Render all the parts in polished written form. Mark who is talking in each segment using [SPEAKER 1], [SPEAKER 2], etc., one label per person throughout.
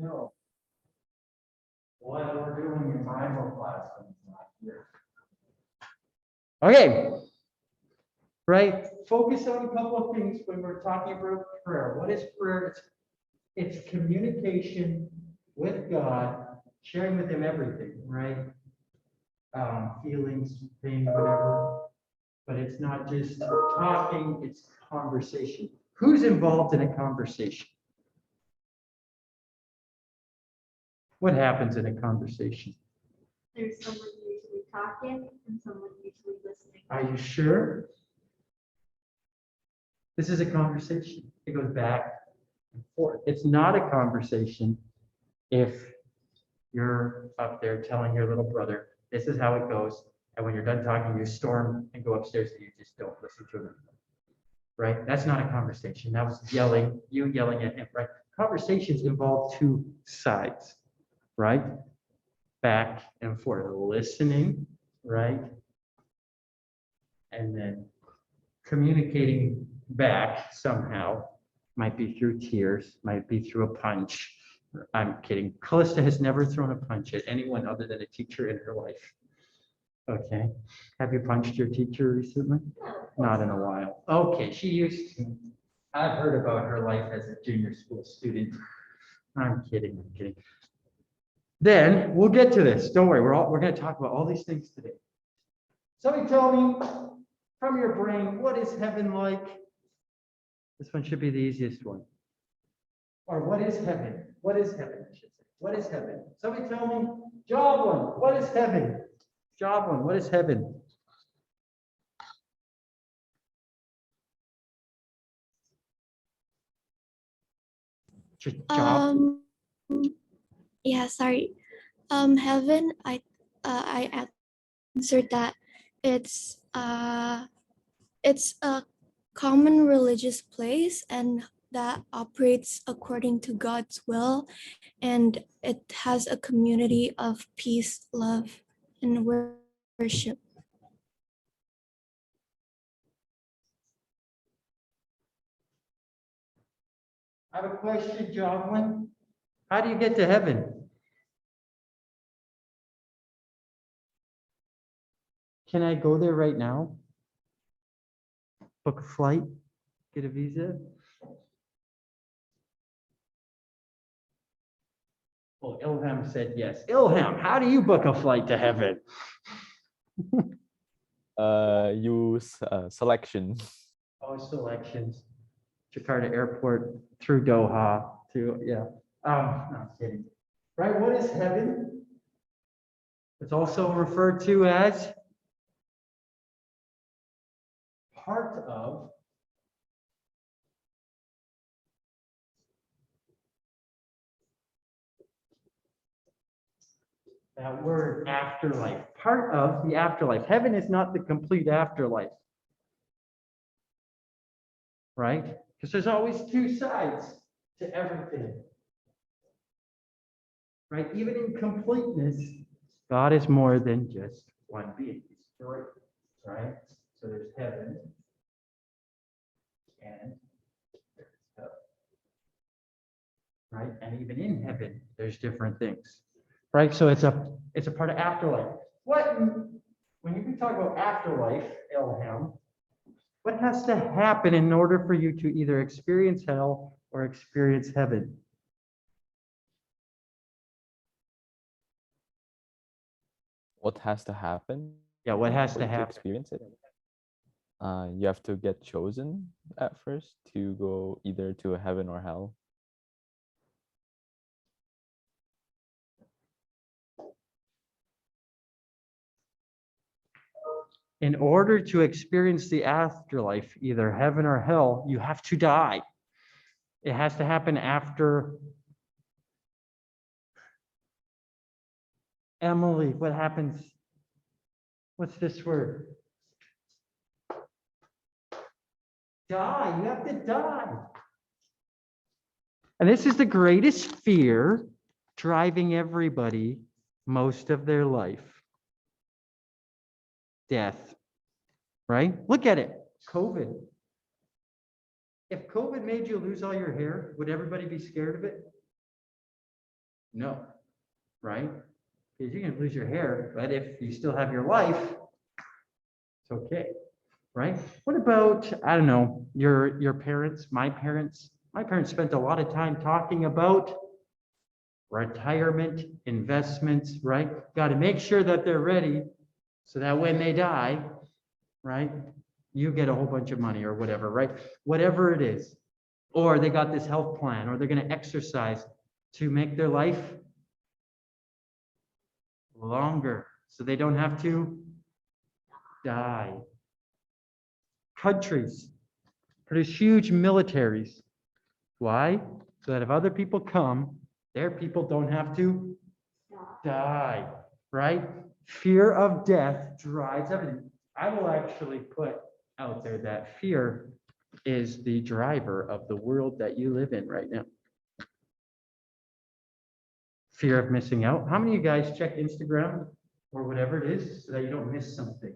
[SPEAKER 1] know what we're doing in Bible class when it's not here. Okay. Right? Focus on a couple of things when we're talking about prayer. What is prayer? It's communication with God, sharing with Him everything, right? Feelings, pain, whatever. But it's not just talking, it's conversation. Who's involved in a conversation? What happens in a conversation?
[SPEAKER 2] There's someone usually talking and someone usually listening.
[SPEAKER 1] Are you sure? This is a conversation. It goes back and forth. It's not a conversation if you're up there telling your little brother, this is how it goes. And when you're done talking, you storm and go upstairs and you just don't listen to him. Right? That's not a conversation. That was yelling, you yelling at him, right? Conversations involve two sides, right? Back and forth, listening, right? And then communicating back somehow, might be through tears, might be through a punch. I'm kidding. Callista has never thrown a punch at anyone other than a teacher in her life. Okay. Have you punched your teacher recently? Not in a while. Okay, she used to. I've heard about her life as a junior school student. I'm kidding. I'm kidding. Then we'll get to this. Don't worry. We're going to talk about all these things today. Somebody tell me from your brain, what is heaven like? This one should be the easiest one. Or what is heaven? What is heaven? I should say. What is heaven? Somebody tell me. Joblin, what is heaven? Joblin, what is heaven? Job.
[SPEAKER 3] Yeah, sorry. Heaven, I answered that it's a common religious place and that operates according to God's will, and it has a community of peace, love, and worship.
[SPEAKER 1] I have a question, Joblin. How do you get to heaven? Can I go there right now? Book a flight? Get a visa? Well, Ilham said yes. Ilham, how do you book a flight to heaven?
[SPEAKER 4] Use selection.
[SPEAKER 1] Oh, selections. Jakarta Airport through Doha to, yeah. No, I'm kidding. Right, what is heaven? It's also referred to as part of that word afterlife, part of the afterlife. Heaven is not the complete afterlife, right? Because there's always two sides to everything, right? Even in completeness, God is more than just one being. He's three, right? So there's heaven and there's hell, right? And even in heaven, there's different things. Right, so it's a part of afterlife. When you talk about afterlife, Ilham, what has to happen in order for you to either experience hell or experience heaven?
[SPEAKER 4] What has to happen?
[SPEAKER 1] Yeah, what has
[SPEAKER 4] for
[SPEAKER 1] to
[SPEAKER 4] you
[SPEAKER 1] happen?
[SPEAKER 4] experience it? You have to get chosen at first to go either to heaven or hell.
[SPEAKER 1] In order to experience the afterlife, either heaven or hell, you have to die. It has to happen after. Emily, what happens? What's this word? Die. You have to die. And this is the greatest fear driving everybody most of their life. Death, right? Look at it, COVID. If COVID made you lose all your hair, would everybody be scared of it? No, right? Because you can lose your hair, but if you still have your life, it's okay, right? What about, I don't know, your parents, my parents? My parents spent a lot of time talking about retirement investments, right? Got to make sure that they're ready so that when they die, right, you get a whole bunch of money or whatever, right? Whatever it is. Or they got this health plan, or they're going to exercise to make their life longer so they don't have to die. Countries produce huge militaries. Why? So that if other people come, their people don't have to die, right? Fear of death drives everything. I will actually put out there that fear is the driver of the world that you live in right now. Fear of missing out. How many of you guys check Instagram or whatever it is so that you don't miss something?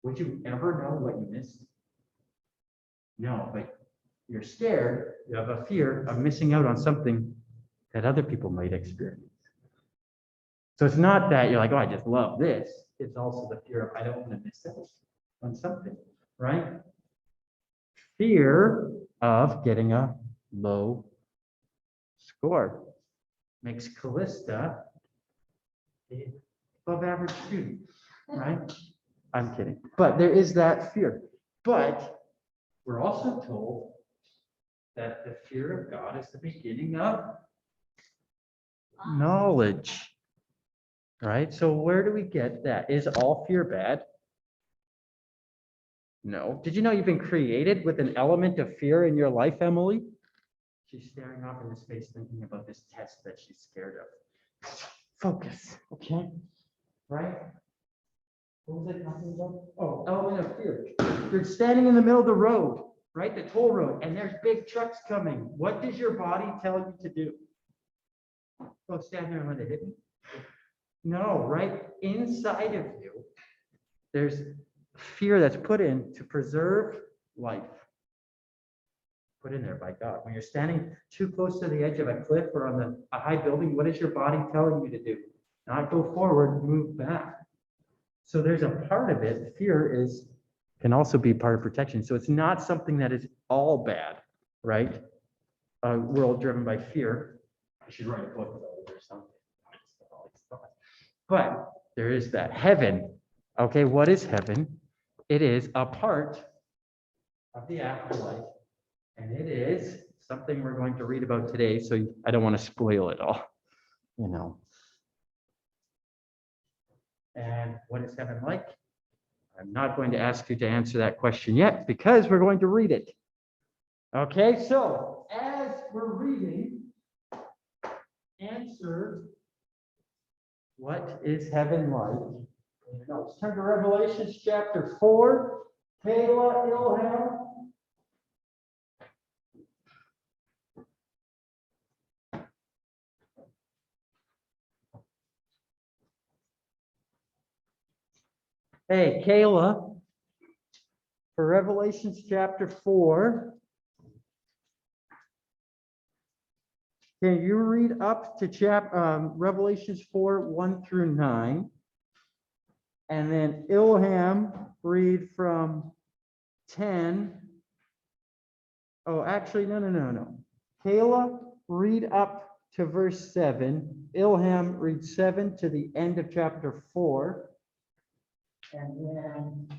[SPEAKER 1] Would you ever know what you missed? No, but you're scared. You have a fear of missing out on something that other people might experience. So it's not that you're like, oh, I just love this. It's also the fear of I don't want to miss out on something, right? Fear of getting a low score makes Callista a above average student, right? I'm kidding. But there is that fear. But we're also told that the fear of God is the beginning of knowledge, right? So where do we get that? Is all fear bad? No. Did you know you've been created with an element of fear in your life, Emily? She's staring off into space thinking about this test that she's scared of. Focus, okay? Right? What was I talking about? Oh, element of fear. You're standing in the middle of the road, right? The toll road, and there's big trucks coming. What does your body tell you to do? Go stand there and let it hit me? No, right? Inside of you, there's fear that's put in to preserve life. Put in there by God. When you're standing too close to the edge of a cliff or on a high building, what is your body telling you to do? Not go forward, move back. So there's a part of it, fear can also be part of protection. So it's not something that is all bad, right? A world driven by fear. I should write a book about it or something. But there is that heaven. Okay, what is heaven? It is a part of the afterlife. And it is something we're going to read about today. So I don't want to spoil it all, you know. And what is heaven like? I'm not going to ask you to answer that question yet because we're going to read it. Okay, so as we're reading, answer, what is heaven like? Let's turn to Revelation chapter 4. Kayla Ilham. Hey, Kayla, for Revelation chapter 4, can you read up to Revelations 4, 1 through 9? And then Ilham, read from 10. Oh, actually, no. Kayla, read up to verse 7. Ilham, read 7 to the end of chapter 4. And then,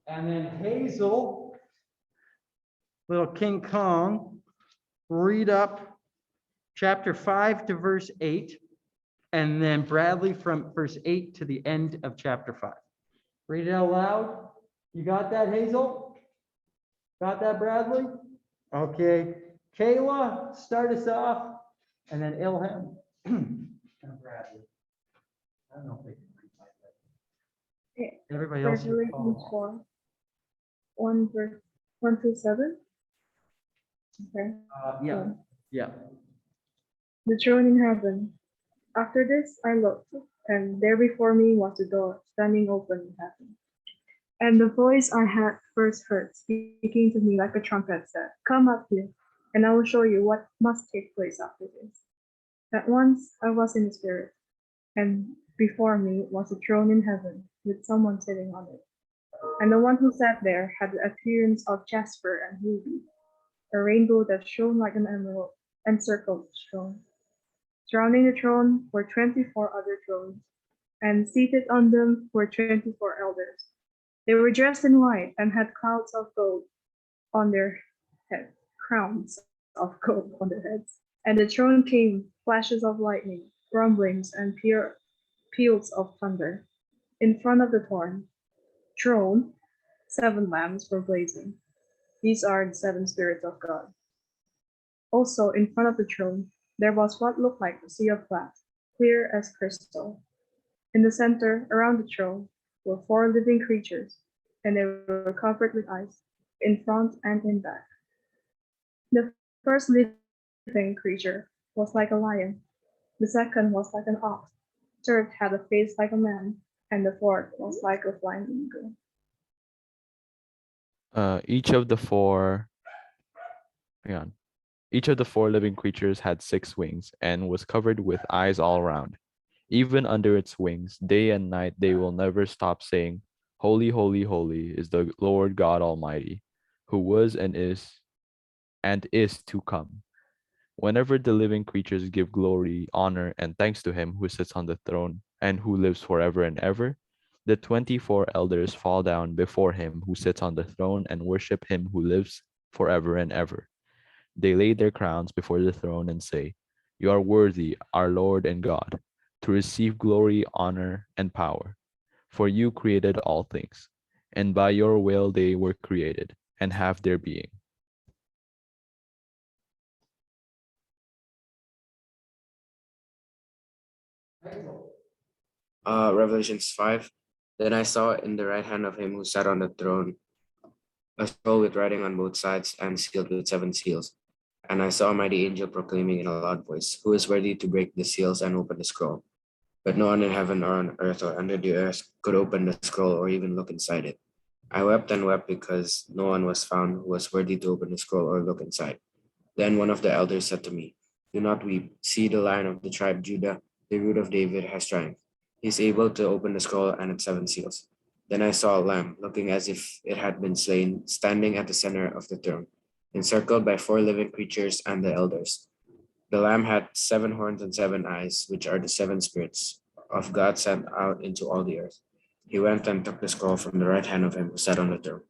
[SPEAKER 1] and then Hazel, little King Kong, read up chapter 5 to verse 8. And then Bradley from verse 8 to the end of chapter 5. Read it out loud. You got that, Hazel? Got that, Bradley? Okay. Kayla, start us off, and then Ilham and Bradley. I don't know if they can read my lips.
[SPEAKER 5] Okay.
[SPEAKER 1] Everybody else. can
[SPEAKER 5] Revelation
[SPEAKER 1] follow.
[SPEAKER 5] 4, 1 verse 1 through 7. Okay.
[SPEAKER 1] Yeah.
[SPEAKER 5] The throne in heaven. After this I looked, and there before me was a door standing open in heaven. And the voice I had first heard speaking to me like a trumpet said, "Come up here, and I will show you what must take place after this." At once I was in the spirit, and before me was a throne in heaven, with someone sitting on it. And the one who sat there had the appearance of jasper and ruby, a rainbow that shone like an emerald encircled the throne. Surrounding the throne were 24 other thrones, and seated on them were 24 elders. They were dressed in white and had clouds of gold on their heads, crowns of gold on their heads. And the throne came flashes of lightning, rumblings, and peals of thunder. In front of the throne, 7 lamps were blazing. These are the 7 spirits of God. Also, in front of the throne, there was what looked like a sea of glass, clear as crystal. In the center, around the throne, were 4 living creatures, and they were covered with eyes, in front and in back. The first living creature was like a lion, the second was like an ox, the third had a face like a man, and the fourth was like a flying eagle.
[SPEAKER 4] Each of the four, hang on. Each of the 4 living creatures had 6 wings and was covered with eyes all around. Even under its wings, day and night, they will never stop saying, "Holy, holy, holy is the Lord God Almighty, who was and is to come." Whenever the living creatures give glory, honor, and thanks to him who sits on the throne and who lives forever and ever, the 24 elders fall down before him who sits on the throne and worship him who lives forever and ever. They lay their crowns before the throne and say, "You are worthy, our Lord and God, to receive glory, honor, and power. For you created all things, and by your will they were created and have their being."
[SPEAKER 6] Revelations 5. Then I saw in the right hand of him who sat on the throne a scroll with writing on both sides and sealed with 7 seals. And I saw a mighty angel proclaiming in a loud voice, "Who is worthy to break the seals and open the scroll?" But no one in heaven or on earth or under the earth could open the scroll or even look inside it. I wept and wept because no one was found who was worthy to open the scroll or look inside. Then one of the elders said to me, "Do not weep. See, the Lion of the tribe Judah, the Root of David, has triumphed. He is able to open the scroll and its 7 seals." Then I saw a lamb, looking as if it had been slain, standing at the center of the throne, encircled by 4 living creatures and the elders. The lamb had 7 horns and 7 eyes, which are the 7 spirits of God sent out into all the earth. He went and took the scroll from the right hand of him who sat on the throne.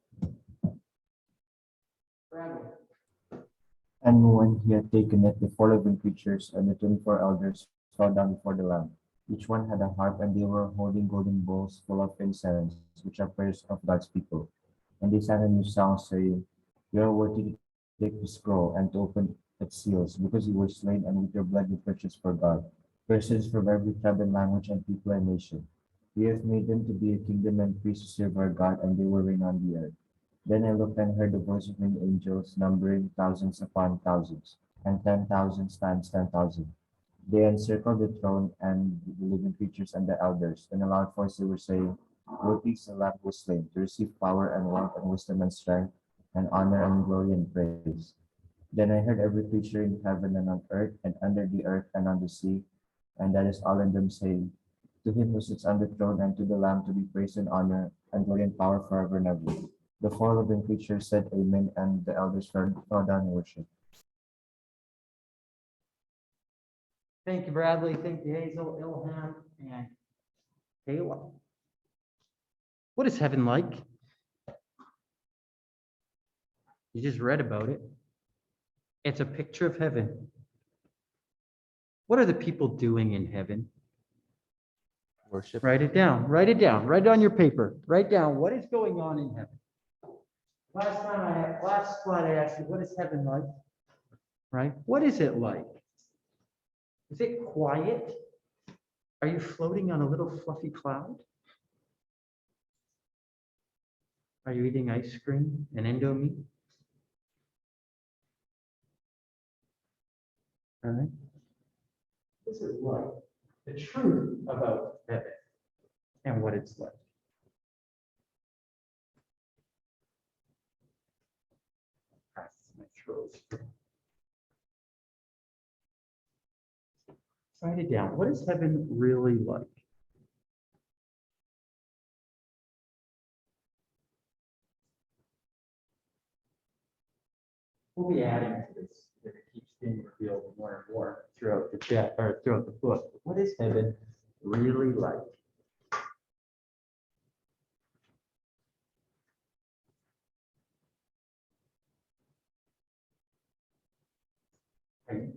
[SPEAKER 7] And when he had taken it, the 4 living creatures and the 24 elders fell down before the Lamb. Each one had a harp, and they were holding golden bowls full of incense, which are prayers of God's people. And they sang a new song, saying, "You are worthy to take the scroll and to open its seals, because you were slain, and with your blood you purchased for God persons from every tribe and language and people and nation. You have made them to be a kingdom and priests to serve our God, and they will reign on the earth." Then I looked and heard the voice of many angels, numbering thousands upon thousands, and 10,000 times 10,000. They encircled the throne and the living creatures and the elders. In a loud voice they were saying, "Worthy is the Lamb who was slain, to receive power and wealth and wisdom and strength, and honor and glory and praise." Then I heard every creature in heaven and on earth and under the earth and on the sea, and that is all in them saying, "To him who sits on the throne and to the Lamb to be praise and honor and glory and power forever and ever." The 4 living creatures said amen, and the elders fell down and worship.
[SPEAKER 1] Thank you, Bradley. Thank you, Hazel, Ilham, and Kayla. What is heaven like? You just read about it. It's a picture of heaven. What are the people doing in heaven?
[SPEAKER 4] Worship.
[SPEAKER 1] Write it down. Write it down. Write it on your paper. Write down what is going on in heaven. Last slide, I asked you, what is heaven like? Right? What is it like? Is it quiet? Are you floating on a little fluffy cloud? Are you eating ice cream and Indomie? All right. This is like the truth about heaven and what it's like. Astros. Write it down. What is heaven really like? We'll be adding to this if it keeps being revealed more and more throughout the chat or throughout the book. What is heaven really like? Right?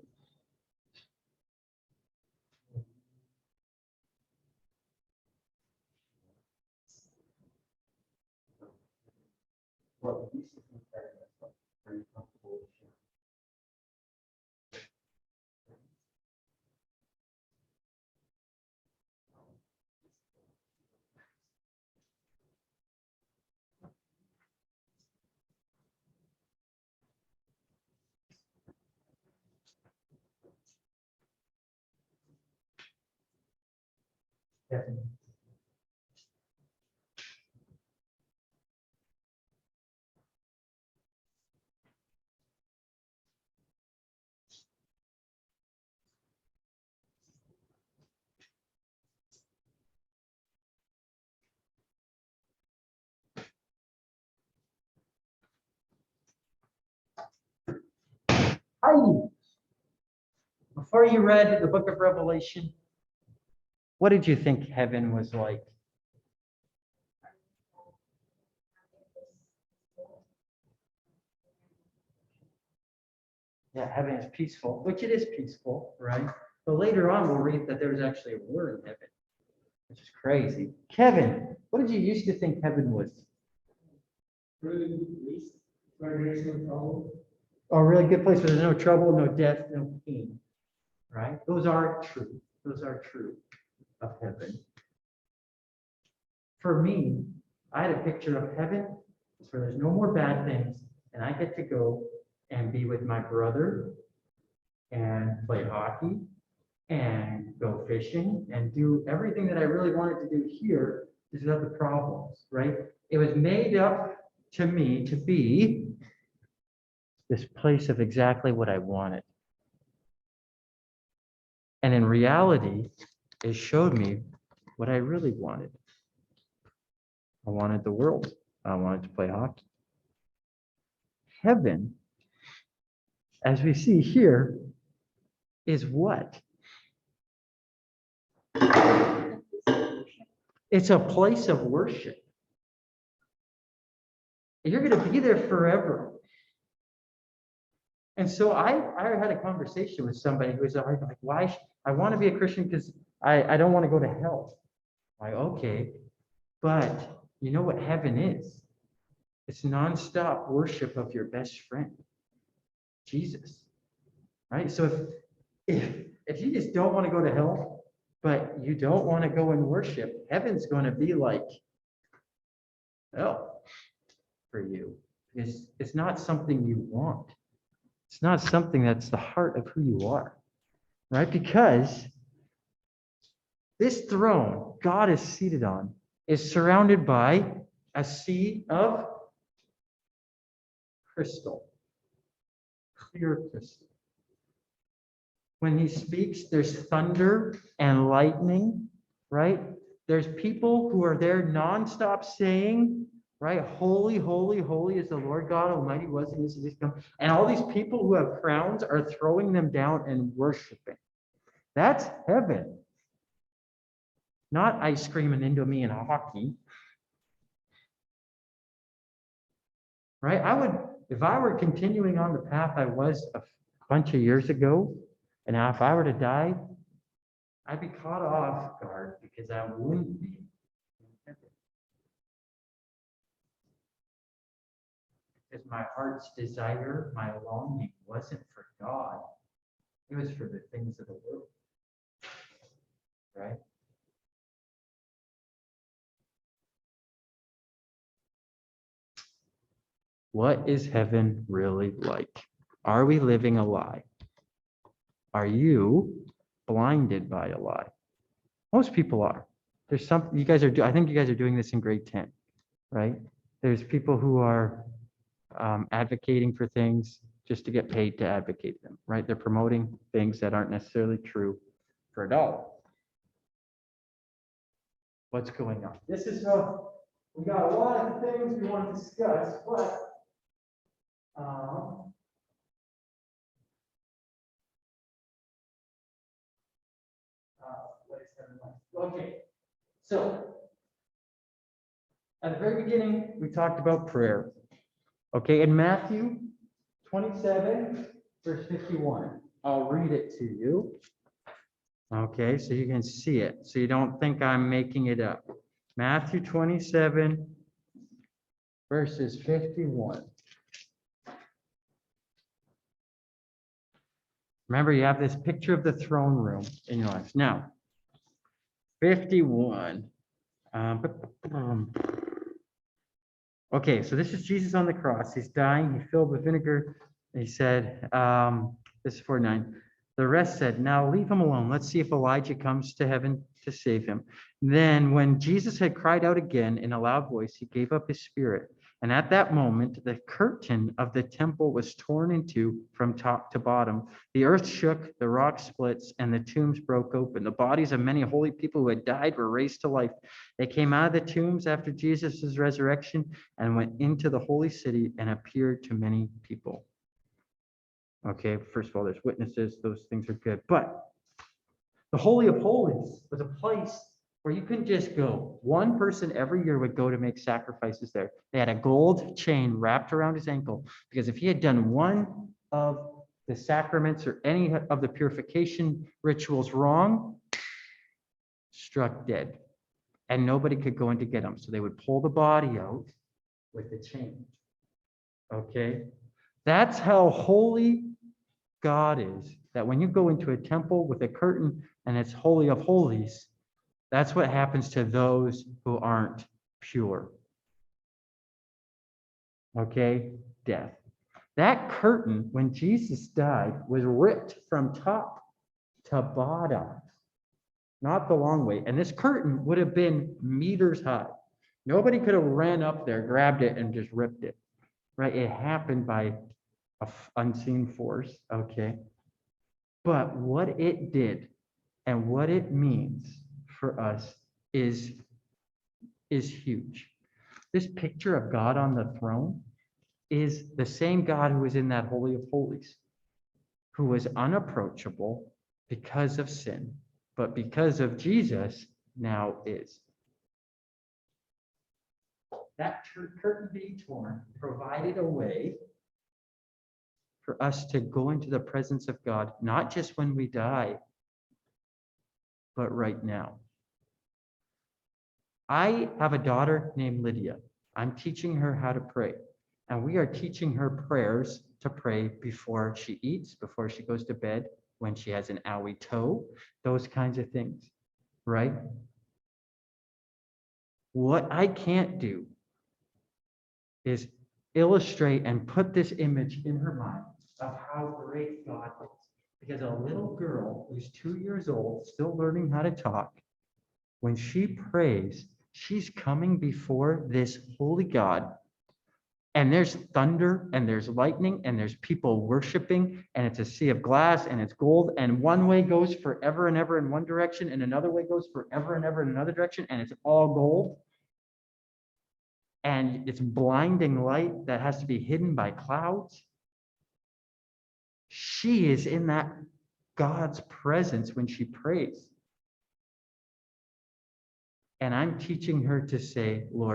[SPEAKER 1] What we used to think that was like very comfortable with sharing. Definitely. Heidi, before you read the book of Revelation, what did you think heaven was like? Yeah, heaven is peaceful, which it is peaceful, right? But later on, we'll read that there's actually a war in heaven, which is crazy. Kevin, what did you used to think heaven was? Really peace, where there's no trouble. A really good place where there's no trouble, no death, no pain, right? Those are true. Those are true of heaven. For me, I had a picture of heaven where there's no more bad things, and I get to go and be with my brother and play hockey and go fishing and do everything that I really wanted to do here is without the problems, right? It was made up to me to be this place of exactly what I wanted. And in reality, it showed me what I really wanted. I wanted the world. I wanted to play hockey. Heaven, as we see here, is what? It's a place of worship. You're going to be there forever. And so I had a conversation with somebody who was like, why? I want to be a Christian because I don't want to go to hell. Like, okay, but you know what heaven is? It's nonstop worship of your best friend, Jesus. Right? So if you just don't want to go to hell, but you don't want to go and worship, heaven's going to be like hell for you. Because it's not something you want. It's not something that's the heart of who you are, right? Because this throne God is seated on is surrounded by a sea of crystal, clear crystal. When he speaks, there's thunder and lightning, right? There's people who are there nonstop saying, right? Holy, holy, holy is the Lord God Almighty was and is to come. And all these people who have crowns are throwing them down and worshiping. That's heaven. Not ice cream and Indomie and hockey. Right? If I were continuing on the path I was a bunch of years ago, and now if I were to die, I'd be caught off guard because I wouldn't be. Because my heart's desire, my longing wasn't for God. It was for the things of the world. Right? What is heaven really like? Are we living a lie? Are you blinded by a lie? Most people are. There's some, you guys are, I think you guys are doing this in grade 10, right? There's people who are advocating for things, just to get paid to advocate them, right? They're promoting things that aren't necessarily true for a dollar. What's going on? This is we got a lot of things we want to discuss, but okay, so at the very beginning, we talked about prayer. Okay, in Matthew 27, verse 51, I'll read it to you. Okay, so you can see it, so you don't think I'm making it up. Matthew 27, verses 51. Remember, you have this picture of the throne room in your life. Now, 51. Okay, so this is Jesus on the cross. He's dying. He filled with vinegar. He said, this is 49. The rest said, now leave him alone. Let's see if Elijah comes to heaven to save him. Then when Jesus had cried out again in a loud voice, he gave up his spirit. And at that moment, the curtain of the temple was torn in two from top to bottom. The earth shook, the rock splits, and the tombs broke open. The bodies of many holy people who had died were raised to life. They came out of the tombs after Jesus' resurrection and went into the holy city and appeared to many people. Okay, first of all, there's witnesses. Those things are good. But the Holy of Holies was a place where you couldn't just go. One person every year would go to make sacrifices there. They had a gold chain wrapped around his ankle because if he had done one of the sacraments or any of the purification rituals wrong, struck dead. And nobody could go in to get him. So they would pull the body out with the chain. Okay? That's how holy God is. That when you go into a temple with a curtain and it's Holy of Holies, that's what happens to those who aren't pure. Okay? Death. That curtain, when Jesus died, was ripped from top to bottom. Not the long way. And this curtain would have been meters high. Nobody could have ran up there, grabbed it, and just ripped it. Right? It happened by an unseen force. Okay? But what it did and what it means for us is huge. This picture of God on the throne is the same God who was in that Holy of Holies, who was unapproachable because of sin, but because of Jesus now is. That curtain being torn provided a way for us to go into the presence of God, not just when we die, but right now. I have a daughter named Lydia. I'm teaching her how to pray. And we are teaching her prayers to pray before she eats, before she goes to bed, when she has an owie toe, those kinds of things, right? What I can't do is illustrate and put this image in her mind of how great God is. Because a little girl who's 2 years old, still learning how to talk, when she prays, she's coming before this holy God. And there's thunder and there's lightning and there's people worshiping and it's a sea of glass and it's gold. And one way goes forever and ever in one direction and another way goes forever and ever in another direction. And it's all gold. And it's blinding light that has to be hidden by clouds. She is in that God's presence when she prays. And I'm teaching her to say, Lord,